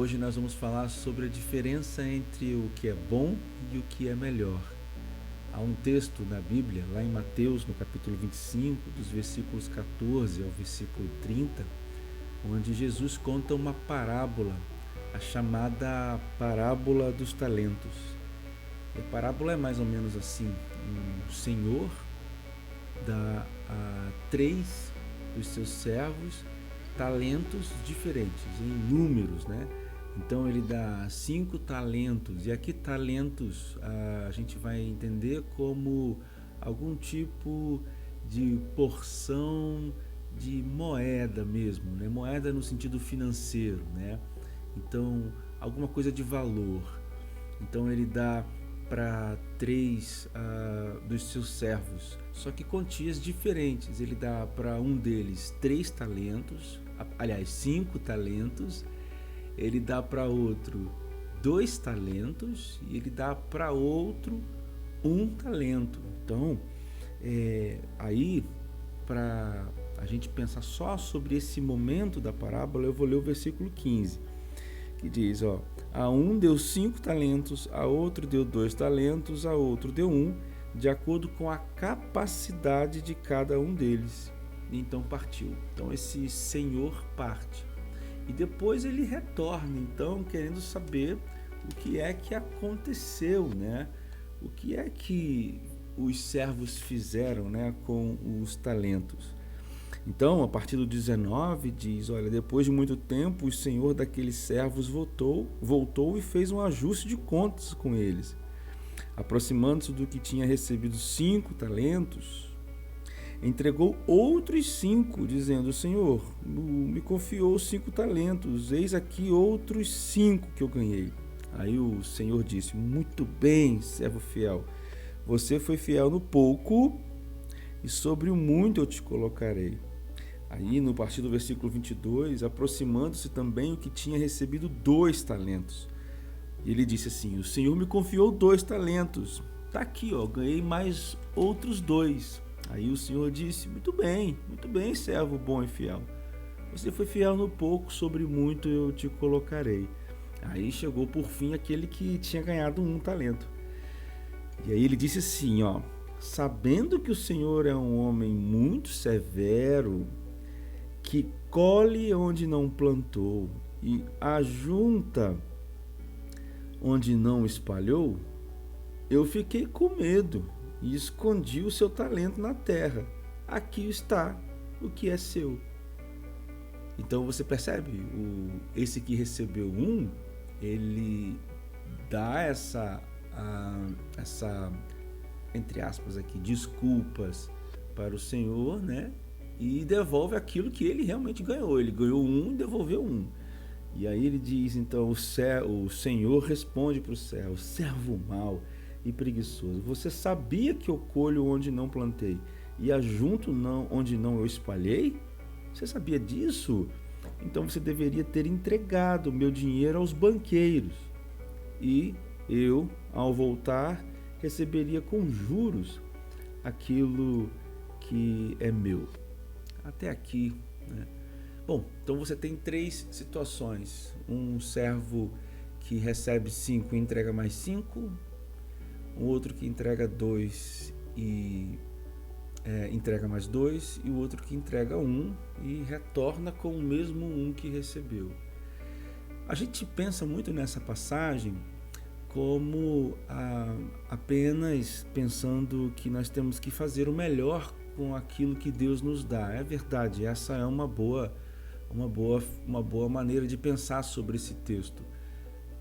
Hoje nós vamos falar sobre a diferença entre o que é bom e o que é melhor. Há um texto na Bíblia, lá em Mateus, no capítulo 25, dos versículos 14 ao versículo 30, onde Jesus conta uma parábola, a chamada parábola dos talentos. E a parábola é mais ou menos assim: um senhor dá a 3 dos seus servos talentos diferentes, em números, né? Então ele dá 5 talentos, e aqui talentos a gente vai entender como algum tipo de porção de moeda mesmo, né? Moeda no sentido financeiro, né? Então alguma coisa de valor. Então ele dá para 3 dos seus servos, só que quantias diferentes. Ele dá para um deles 3 talentos, aliás 5 talentos, ele dá para outro 2 talentos e ele dá para outro 1 talento. Então, aí, para a gente pensar só sobre esse momento da parábola, eu vou ler o versículo 15, que diz, a um deu 5 talentos, a outro deu 2 talentos, a outro deu 1, de acordo com a capacidade de cada um deles. Então partiu. Então esse senhor parte. E depois ele retorna, então, querendo saber o que é que aconteceu, né? O que é que os servos fizeram, né, com os talentos. Então, a partir do 19, diz, olha, depois de muito tempo, o senhor daqueles servos voltou e fez um ajuste de contas com eles. Aproximando-se do que tinha recebido 5 talentos, entregou outros 5, dizendo, Senhor, me confiou 5 talentos, eis aqui outros 5 que eu ganhei. Aí o Senhor disse, muito bem, servo fiel, você foi fiel no pouco, e sobre o muito eu te colocarei. Aí, no partir do versículo 22, aproximando-se também o que tinha recebido 2 talentos. E ele disse assim, o Senhor me confiou 2 talentos. Está aqui, ganhei mais outros 2. Aí o Senhor disse, muito bem, servo bom e fiel. Você foi fiel no pouco, sobre muito eu te colocarei. Aí chegou por fim aquele que tinha ganhado 1 talento. E aí ele disse assim, sabendo que o Senhor é um homem muito severo, que colhe onde não plantou e ajunta onde não espalhou, eu fiquei com medo e escondi o seu talento na terra. Aqui está o que é seu. Então você percebe, esse que recebeu 1, ele dá essa entre aspas aqui, desculpas para o Senhor, né? E devolve aquilo que ele realmente ganhou. Ele ganhou 1 e devolveu 1. E aí ele diz, então, o Senhor responde para o servo mau e preguiçoso. Você sabia que eu colho onde não plantei e ajunto onde não eu espalhei? Você sabia disso? Então você deveria ter entregado meu dinheiro aos banqueiros. E eu, ao voltar, receberia com juros aquilo que é meu. Até aqui, né? Bom, então você tem 3 situações. Um servo que recebe 5 e entrega mais 5. Um outro que entrega 2 e entrega mais 2. E o outro que entrega 1 e retorna com o mesmo 1 que recebeu. A gente pensa muito nessa passagem como apenas pensando que nós temos que fazer o melhor com aquilo que Deus nos dá. É verdade, essa é uma boa maneira de pensar sobre esse texto.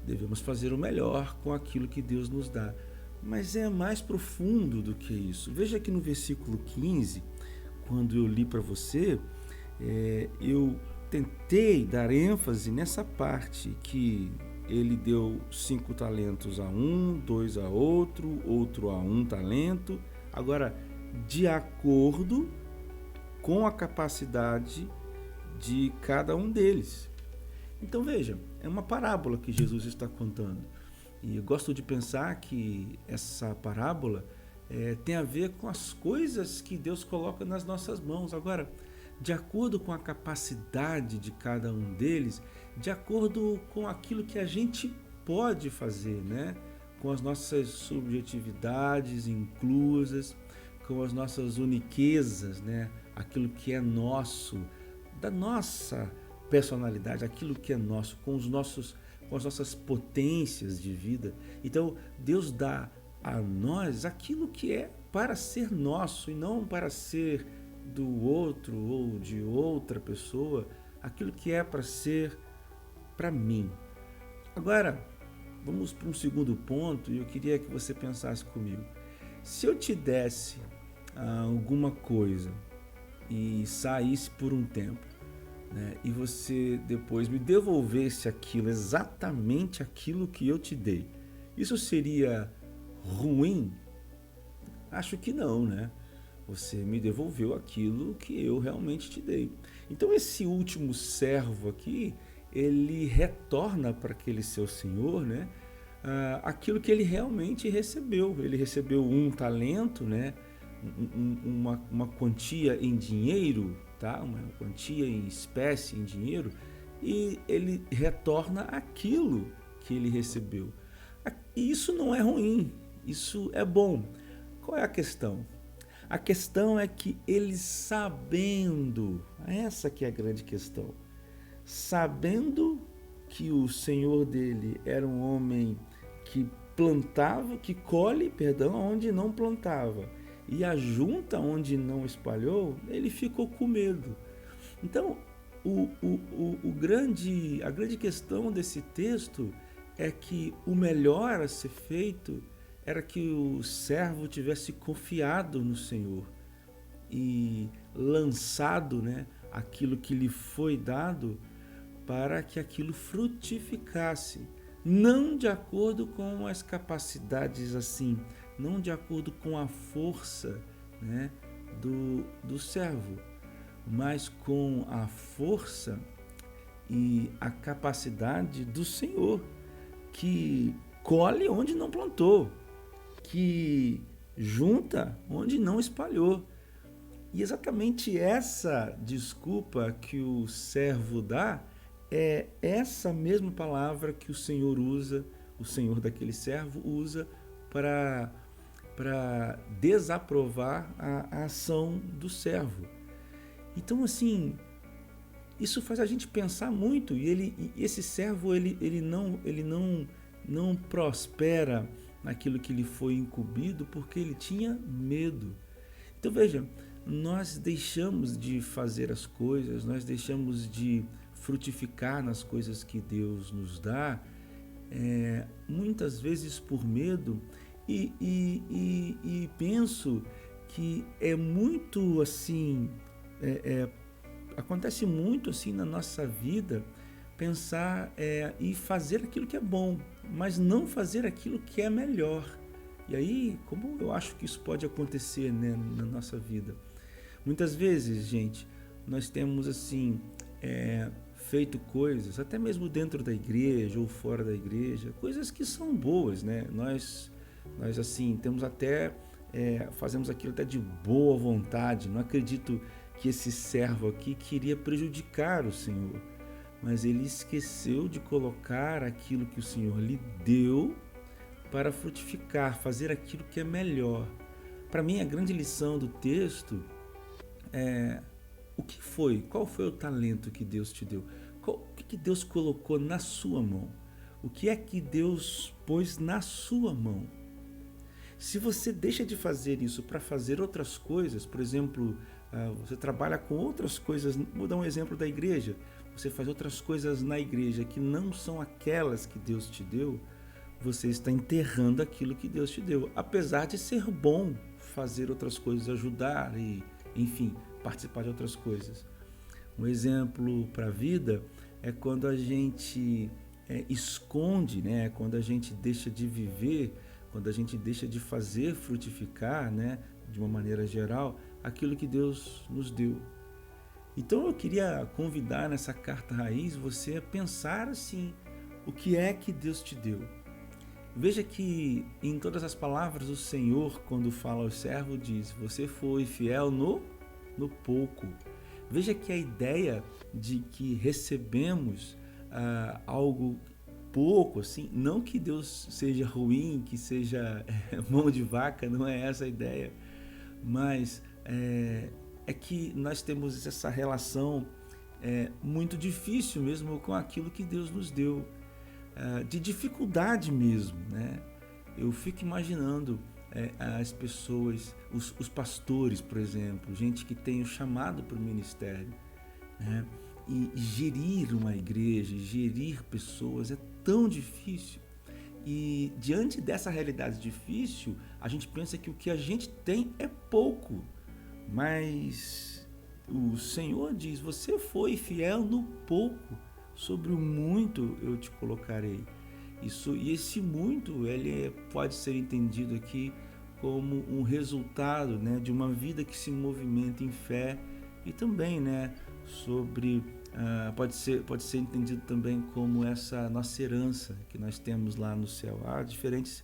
Devemos fazer o melhor com aquilo que Deus nos dá. Mas é mais profundo do que isso. Veja que no versículo 15, quando eu li para você, eu tentei dar ênfase nessa parte que ele deu 5 talentos a um, 2 a outro, outro a 1 talento. Agora, de acordo com a capacidade de cada um deles. Então veja, é uma parábola que Jesus está contando. E eu gosto de pensar que essa parábola tem a ver com as coisas que Deus coloca nas nossas mãos. Agora, de acordo com a capacidade de cada um deles, de acordo com aquilo que a gente pode fazer, né? Com as nossas subjetividades inclusas, com as nossas uniquezas, né? Aquilo que é nosso, da nossa personalidade, aquilo que é nosso, com as nossas potências de vida. Então, Deus dá a nós aquilo que é para ser nosso e não para ser do outro ou de outra pessoa, aquilo que é para ser para mim. Agora, vamos para um segundo ponto e eu queria que você pensasse comigo. Se eu te desse alguma coisa e saísse por um tempo, né, e você depois me devolvesse aquilo, exatamente aquilo que eu te dei, isso seria ruim? Acho que não, né? Você me devolveu aquilo que eu realmente te dei. Então esse último servo aqui, ele retorna para aquele seu senhor, né? Aquilo que ele realmente recebeu. Ele recebeu um talento, né? Uma quantia em dinheiro, tá? Uma quantia em espécie, em dinheiro, e ele retorna aquilo que ele recebeu. E isso não é ruim, isso é bom. Qual é a questão? A questão é que ele sabendo, essa que é a grande questão, sabendo que o senhor dele era um homem que plantava, que colhe, perdão, onde não plantava, e ajunta onde não espalhou, ele ficou com medo. Então, a grande questão desse texto é que o melhor a ser feito era que o servo tivesse confiado no Senhor e lançado, né, aquilo que lhe foi dado para que aquilo frutificasse, não de acordo com as capacidades assim, não de acordo com a força, né, do servo, mas com a força e a capacidade do Senhor, que colhe onde não plantou, que junta onde não espalhou. E exatamente essa desculpa que o servo dá é essa mesma palavra que o Senhor usa, o Senhor daquele servo usa para desaprovar a ação do servo. Então, assim, isso faz a gente pensar muito. E esse servo ele não prospera naquilo que lhe foi incumbido porque ele tinha medo. Então veja, nós deixamos de fazer as coisas, nós deixamos de frutificar nas coisas que Deus nos dá, muitas vezes por medo, e penso que é muito assim, acontece muito assim na nossa vida, pensar e fazer aquilo que é bom, mas não fazer aquilo que é melhor. E aí, como eu acho que isso pode acontecer, né, na nossa vida? Muitas vezes, gente, nós temos assim feito coisas, até mesmo dentro da igreja ou fora da igreja, coisas que são boas, né? Nós assim temos até fazemos aquilo até de boa vontade. Não acredito que esse servo aqui queria prejudicar o Senhor, mas ele esqueceu de colocar aquilo que o Senhor lhe deu para frutificar, fazer aquilo que é melhor. Para mim, a grande lição do texto é qual foi o talento que Deus te deu? O que Deus colocou na sua mão? O que é que Deus pôs na sua mão? Se você deixa de fazer isso para fazer outras coisas, por exemplo, você trabalha com outras coisas, vou dar um exemplo da igreja, você faz outras coisas na igreja que não são aquelas que Deus te deu, você está enterrando aquilo que Deus te deu, apesar de ser bom fazer outras coisas, ajudar e, enfim, participar de outras coisas. Um exemplo para a vida é quando a gente esconde, né? Quando a gente deixa de viver, quando a gente deixa de fazer frutificar, né? De uma maneira geral, aquilo que Deus nos deu. Então eu queria convidar nessa carta raiz você a pensar assim, o que é que Deus te deu? Veja que em todas as palavras o Senhor, quando fala ao servo, diz: você foi fiel no pouco. Veja que a ideia de que recebemos algo pouco, assim, não que Deus seja ruim, que seja mão de vaca, não é essa a ideia, mas é que nós temos essa relação muito difícil mesmo com aquilo que Deus nos deu, de dificuldade mesmo, né? Eu fico imaginando as pessoas, os pastores, por exemplo, gente que tem o chamado para o ministério, né? E gerir uma igreja, gerir pessoas é tão difícil. E diante dessa realidade difícil, a gente pensa que o que a gente tem é pouco. Mas o Senhor diz: você foi fiel no pouco, sobre o muito eu te colocarei. E esse muito, ele pode ser entendido aqui como um resultado, né, de uma vida que se movimenta em fé, e também, né, sobre pode ser entendido também como essa nossa herança que nós temos lá no céu. Há diferentes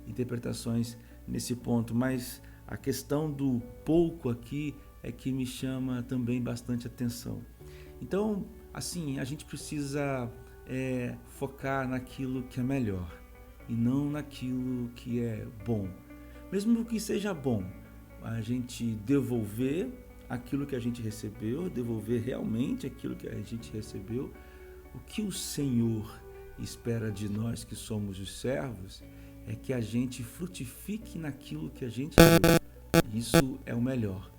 interpretações nesse ponto, mas a questão do pouco aqui é que me chama também bastante atenção. Então, assim, a gente precisa focar naquilo que é melhor e não naquilo que é bom. Mesmo que seja bom, a gente devolver aquilo que a gente recebeu, devolver realmente aquilo que a gente recebeu. O que o Senhor espera de nós que somos os servos é que a gente frutifique naquilo que a gente deu. Isso é o melhor.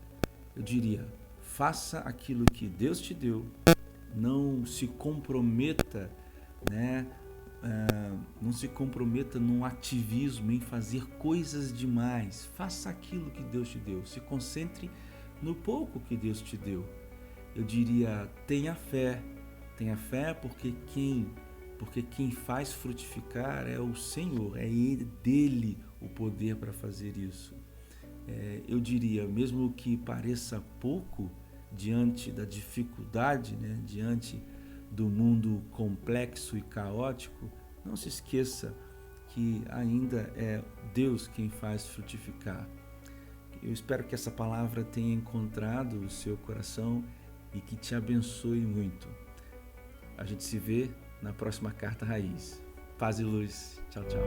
Eu diria, faça aquilo que Deus te deu, não se comprometa, né? Não se comprometa num ativismo, em fazer coisas demais. Faça aquilo que Deus te deu, se concentre no pouco que Deus te deu. Eu diria, tenha fé porque quem faz frutificar é o Senhor, é dele o poder para fazer isso. Eu diria, mesmo que pareça pouco diante da dificuldade, né, diante do mundo complexo e caótico, não se esqueça que ainda é Deus quem faz frutificar. Eu espero que essa palavra tenha encontrado o seu coração e que te abençoe muito. A gente se vê na próxima Carta Raiz. Paz e luz. Tchau, tchau.